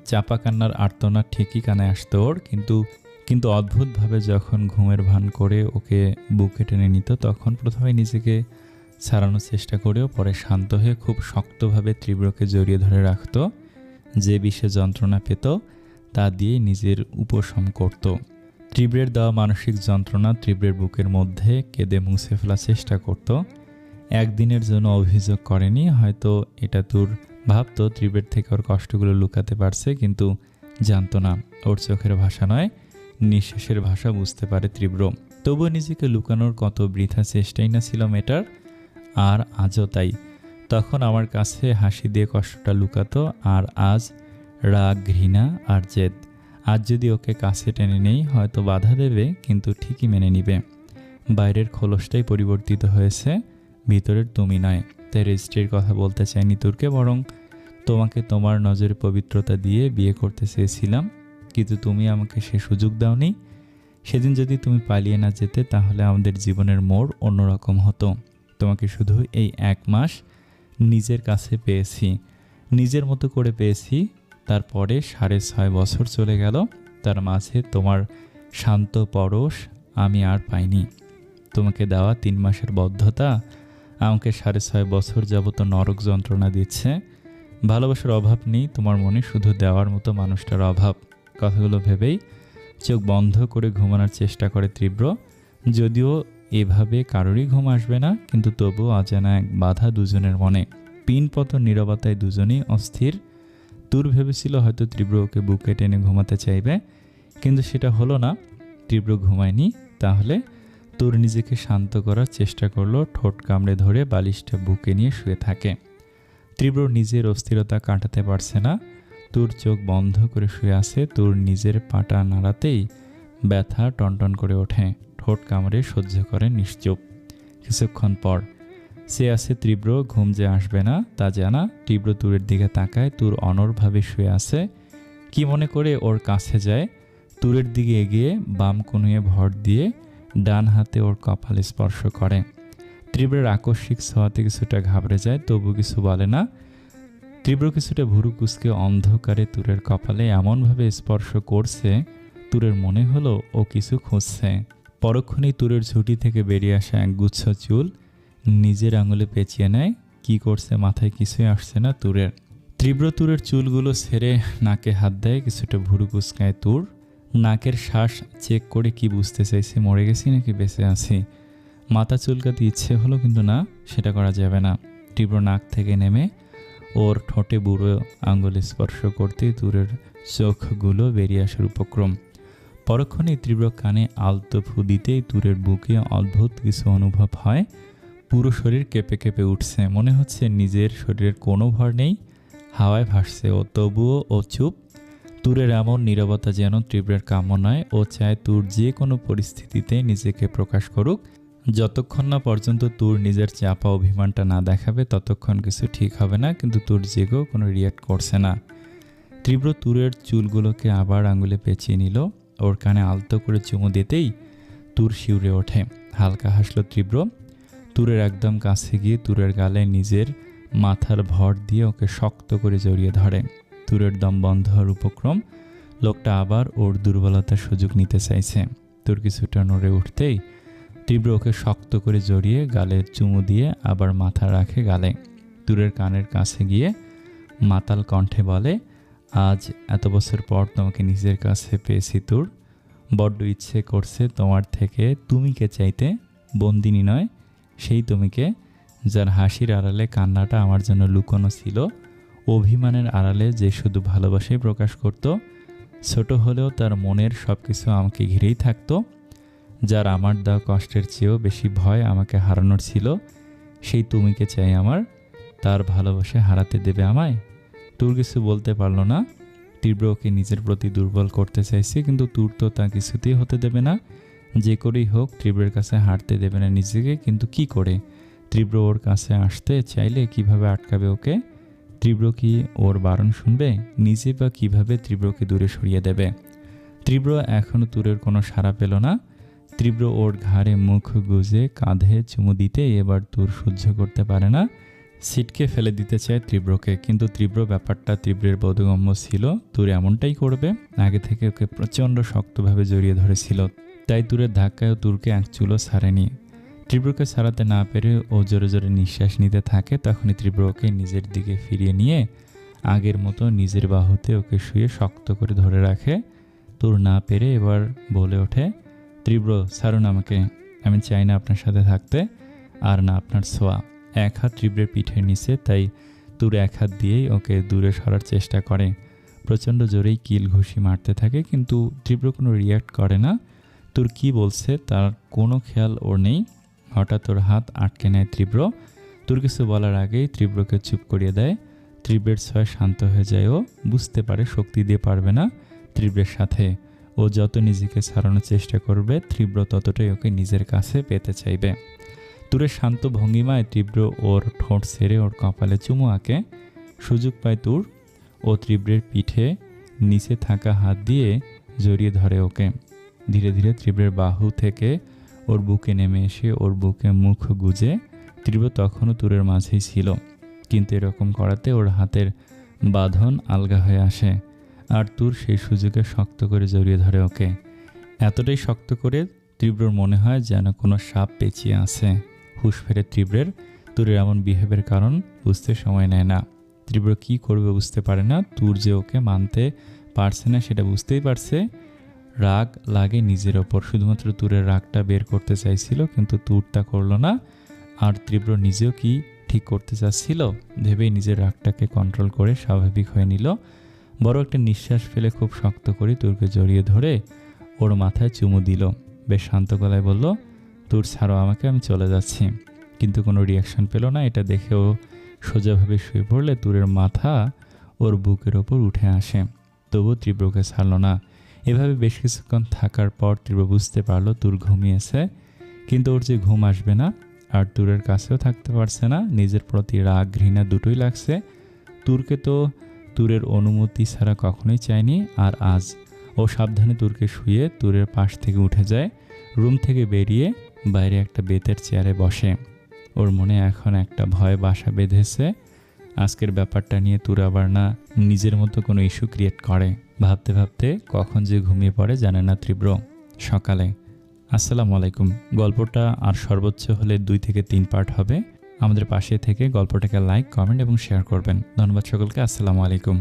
চাপা কান্নার আর্তনাদ ঠিকই কানে আসতো ওর, কিন্তু অদ্ভুতভাবে যখন ঘুমের ভান করে ওকে বুকে টেনে নিত, তখন প্রথমে নিজেকে ছাড়ানোর চেষ্টা করেও পরে শান্ত হয়ে খুব শক্তভাবে তীব্রকে জড়িয়ে ধরে রাখত। যে বিষে যন্ত্রণা পেত তা দিয়ে নিজের উপশম করত। তীব্রের দেওয়া মানসিক যন্ত্রণা তীব্রের বুকের মধ্যে কেঁদে মুছে ফেলার চেষ্টা করত। একদিনের জন্য অভিযোগ করেনি, হয়তো এটা তোর ভাবতো তীব্রের থেকে ওর কষ্টগুলো লুকাতে পারছে, কিন্তু জানতো না ওর চোখের ভাষা নয়, নিঃশ্বাসের ভাষা বুঝতে পারে তীব্র। তবুও নিজেকে লুকানোর কত বৃথা চেষ্টাই না ছিল মেয়েটার, আর আজও তাই। তখন আমার কাছে হাসি দিয়ে কষ্টটা লুকাতো, আর আজ রাগ, ঘৃণা আর জেদ। আজ যদি ওকে কাছে টেনে নেই হয়তো বাধা দেবে, কিন্তু ঠিকই মেনে নিবে। বাইরের খোলসটাই পরিবর্তিত হয়েছে, ভিতরের তুমি নয়। তাই রেজিস্ট্রির কথা বলতে চাইনি তোরকে, বরং তোমাকে তোমার নজরে পবিত্রতা দিয়ে বিয়ে করতে চেয়েছিলাম, কিন্তু তুমি আমাকে সে সুযোগ দাওনি। সেদিন যদি তুমি পালিয়ে না যেতে তাহলে আমাদের জীবনের মোড় অন্যরকম হতো। তোমাকে শুধু এই 1 মাস নিজের কাছে পেয়েছি, নিজের মতো করে পেয়েছি। তারপরে 6.5 বছর চলে গেল, তার মাঝে তোমার শান্ত পরশ আমি আর পাইনি। তোমাকে দেওয়া 3 মাসের বদ্ধতা আমাকে 6.5 বছর যাবত নরক যন্ত্রণা দিচ্ছে। ভালোবাসার অভাব নেই তোমার মনে, শুধু দেওয়ার মতো মানুষটার অভাব। কথাগুলো ভেবেই চোখ বন্ধ করে ঘুমানোর চেষ্টা করে তীব্র। যদিও এভাবে কারোরই ঘুম আসবে না, কিন্তু তবুও অজানা এক বাধা দুজনের মনে। পিনপতন নীরবতায় দুজনেই অস্থির। তুর ভেবেছিল হয়তো তীব্র ওকে বুকে টেনে ঘুমাতে চাইবে, কিন্তু সেটা হলো না। তীব্র ঘুমায়নি, তাহলে তুর নিজেকে শান্ত করার চেষ্টা করলো। ঠোঁট কামড়ে ধরে বালিশটা বুকে নিয়ে শুয়ে থাকে। তীব্র নিজের অস্থিরতা কাটাতে পারছে না। তুর চোখ বন্ধ করে শুয়ে আছে। তুর নিজের পাটা নাড়াতেই ব্যথা টনটন করে ওঠে। ঠোঁট কামড়ে সহ্য করে নিশ্চুপ। কিছুক্ষণ পর সে আছে তীব্র, ঘুম যে আসবে না তা জানা। তীব্র তুরের দিকে তাকায়। তুর অনড়ভাবে শুয়ে আছে। কি মনে করে ওর কাছে যায়, তুরের দিকে এগিয়ে বাম কনুয়ে ভর দিয়ে ডান হাতে ওর কপাল স্পর্শ করে। তীব্রের আকস্মিক ছোঁয়াতে কিছুটা ঘাবড়ে যায়, তবু কিছু বলে না। তীব্র কিছুটা ভুরু কুঁচকে অন্ধকারে তুরের কপালে এমনভাবে স্পর্শ করছে, তুরের মনে হলো ও কিছু খুঁজছে। পরক্ষণেই তুরের ঝুঁটি থেকে বেরিয়ে আসা এক গুচ্ছ চুল নিজের আঙুলে পেঁচিয়ে নেয়। কি করছে মাথায় কিছুই আসছে না তুরের। তীব্র তুরের চুলগুলো ছেড়ে নাকে হাত দেয়, কিছুটা ভুরু কুঁচকায় তুর। নাকের শ্বাস চেক করে কি বুঝতে চাইছে, মরে গেছি নাকি বেঁচে আছি। মাথা চুলকাতে ইচ্ছে হলো, কিন্তু না, সেটা করা যাবে না। তীব্র নাক থেকে নেমে ওর ঠোঁটে বুড়ো আঙুল স্পর্শ করতেই তুরের চোখগুলো বেরিয়ে আসার উপক্রম। পরক্ষণেই তীব্র কানে আলতো ফু দিতেই তুরের বুকে অদ্ভুত কিছু অনুভব হয়। পুরো শরীর কেঁপে কেঁপে উঠছে, মনে হচ্ছে নিজের শরীরের কোনো ভর নেই, হাওয়ায় ভাসছে ও, তবুও ও চুপ। তুরের এমন নীরবতা যেন তীব্রের কাম্য নয়। ও চায় তুর যে কোনো পরিস্থিতিতে নিজেকে প্রকাশ করুক। যতক্ষণ না পর্যন্ত তুর নিজের চাপা অভিমানটা না দেখাবে ততক্ষণ কিছু ঠিক হবে না, কিন্তু তুর জেগেও কোনো রিয়াক্ট করছে না। তীব্র তুরের চুলগুলোকে আবার আঙুলে পেঁচিয়ে নিল। ওর কানে আলতো করে চুমু দিতেই তুর শিউরে ওঠে। হালকা হাসলো তীব্র। তুরের একদম কাছে গিয়ে তুরের গালে নিজের মাথার ভর দিয়ে ওকে শক্ত করে জড়িয়ে ধরে। তুরের দম বন্ধ হওয়ার উপক্রম। লোকটা আবার ওর দুর্বলতার সুযোগ নিতে চাইছে। তুর কিছুটা নড়ে উঠতেই তীব্র ওকে শক্ত করে জড়িয়ে গালে চুমু দিয়ে আবার মাথা রাখে গালে। তুরের কানের কাছে গিয়ে মাতাল কণ্ঠে বলে, আজ এত বছর পর তোমাকে নিজের কাছে পেয়েছি তুর। বড্ড ইচ্ছে করছে তোমার থেকে তুমিকে চাইতে, বন্দিনী নয়, সেই তুমিকে যার হাসির আড়ালে কান্নাটা আমার জন্য লুকোনো ছিল, অভিমানের আড়ালে যে শুধু ভালোবাসাই প্রকাশ করত। ছোট হলেও তার মনের সব কিছু আমাকে ঘিরেই থাকতো। যার আমার দেওয়া কষ্টের চেয়েও বেশি ভয় আমাকে হারানোর ছিল, সেই তুমিকে চাই আমার। তার ভালোবাসা হারাতে দেবে আমায়? তুর কিছু বলতে পারলো না। তীব্র ওকে নিজের প্রতি দুর্বল করতে চাইছে, কিন্তু তুর তো তা কিছুতেই হতে দেবে না। যে করেই হোক তীব্রের কাছে হারতে দেবে না নিজেকে। কিন্তু কি করে? তীব্র ওর কাছে আসতে চাইলে কিভাবে আটকাবে ওকে? তীব্র কি ওর বারণ শুনবে? নিজে বা কিভাবে তীব্রকে দূরে সরিয়ে দেবে? তীব্র এখনও তুরের কোনো সাড়া পেল না। তীব্র ওর ঘাড়ে মুখ গুজে কাঁধে চুমু দিতে এবার তুর সহ্য করতে পারে না, ছিটকে ফেলে দিতে চায় তীব্রকে। কিন্তু তীব্র ব্যাপারটা তীব্রের বোধগম্য ছিল, তুর এমনটাই করবে। আগে থেকে ওকে প্রচণ্ড শক্তভাবে জড়িয়ে ধরেছিল, তাই তুরের ধাক্কায়ও তুরকে এক চুলও ছাড়েনি। তীব্রকে ছাড়াতে না পেরে ও জোরে জোরে নিঃশ্বাস নিতে থাকে। তখনই তীব্র ওকে নিজের দিকে ফিরিয়ে নিয়ে আগের মতো নিজের বাহুতে ওকে শুয়ে শক্ত করে ধরে রাখে। তুর না পেরে এবার বলে ওঠে, তীব্র ছাড়ুন আমাকে, আমি চাই না আপনার সাথে থাকতে, আর না আপনার ছোঁয়া। এক হাত তীব্রের পিঠের নিচে, তাই তুর এক হাত দিয়েই ওকে দূরে সরার চেষ্টা করে। প্রচণ্ড জোরেই কিল ঘুষি মারতে থাকে, কিন্তু তীব্র কোনো রিয়্যাক্ট করে না। তুর কি বলছে তার কোনো খেয়াল ওর নেই। হঠাৎ ওর হাত আটকে নেয় তীব্র। তুর কিছু বলার আগেই তীব্রকে চুপ করিয়ে দেয়। তীব্রের ছয় শান্ত হয়ে যায়। ও বুঝতে পারে শক্তি দিয়ে পারবে না তীব্রের সাথে। ও যত নিজেকে ছাড়ানোর চেষ্টা করবে, তীব্র ততটাই ওকে নিজের কাছে পেতে চাইবে। তুরের শান্ত ভঙ্গিমায় তীব্র ওর ঠোঁট ছেড়ে ওর কপালে চুমু আঁকে। সুযোগ পায় তুর, ও তীব্রের পিঠে নিচে থাকা হাত দিয়ে জড়িয়ে ধরে ওকে। ধীরে ধীরে তীব্রের বাহু থেকে ওর বুকে নেমে এসে ওর বুকে মুখ গুজে। তীব্র তখনও তুরের মাঝেই ছিল, কিন্তু এরকম করাতে ওর হাতের বাঁধন আলগা হয়ে আসে, আর তুর সেই সুযোগে শক্ত করে জড়িয়ে ধরে ওকে। এতটাই শক্ত করে তীব্রর মনে হয় যেন কোনো সাপ পেঁচিয়ে আছে। হুঁশ ফেরে তীব্রের। তুরের এমন বিহেভের কারণ বুঝতে সময় নেয় না। তীব্র কি করবে বুঝতে পারে না। তুর যে ওকে মানতে পারছে না সেটা বুঝতেই পারছে। রাগ লাগে নিজের ওপর, শুধুমাত্র তুরের রাগটা বের করতে চাইছিল, কিন্তু তুর তা করলো না। আর তীব্র নিজেও কি ঠিক করতে চাচ্ছিল ভেবেই নিজের রাগটাকে কন্ট্রোল করে স্বাভাবিক হয়ে নিল। বড় একটা নিঃশ্বাস ফেলে খুব শক্ত করে তুরকে জড়িয়ে ধরে ওর মাথায় চুমু দিল। বেশ শান্ত গলায় বলল, তুর ছাড়ো আমাকে, আমি চলে যাচ্ছি। কিন্তু কোনো রিয়াকশন পেল না। এটা দেখেও সোজাভাবে শুয়ে পড়লে তুরের মাথা ওর বুকের ওপর উঠে আসে। তবুও তীব্রকে ছাড়ল না। এভাবে বেশ কিছুক্ষণ থাকার পর তীব্র বুঝতে পারলো তুর ঘুমিয়েছে, কিন্তু ওর যে ঘুম আসবে না, আর তুরের কাছেও থাকতে পারছে না। নিজের প্রতি রাগ ঘৃণা দুটোই লাগছে। তুরকে তো তুরের অনুমতি ছাড়া কখনোই চায়নি। আর আজ ও সাবধানে তুরকে শুয়ে তুরের পাশ থেকে উঠে যায়। রুম থেকে বেরিয়ে বাইরে একটা বেতের চেয়ারে বসে। ওর মনে এখন একটা ভয় বাসা বেঁধেছে। আজকের ব্যাপারটা নিয়ে তুর আবার না নিজের মতো কোনো ইস্যু ক্রিয়েট করে। ভাবতে ভাবতে কখন যে ঘুমিয়ে পড়ে জানে না তীব্র। সকালে আসসালামু আলাইকুম। গল্পটা আর সর্বোচ্চ হলে 2 থেকে 3 পার্ট হবে। আমাদের পাশে থেকে গল্পটাকে লাইক, কমেন্ট এবং শেয়ার করবেন। ধন্যবাদ সকলকে। আসসালামু আলাইকুম।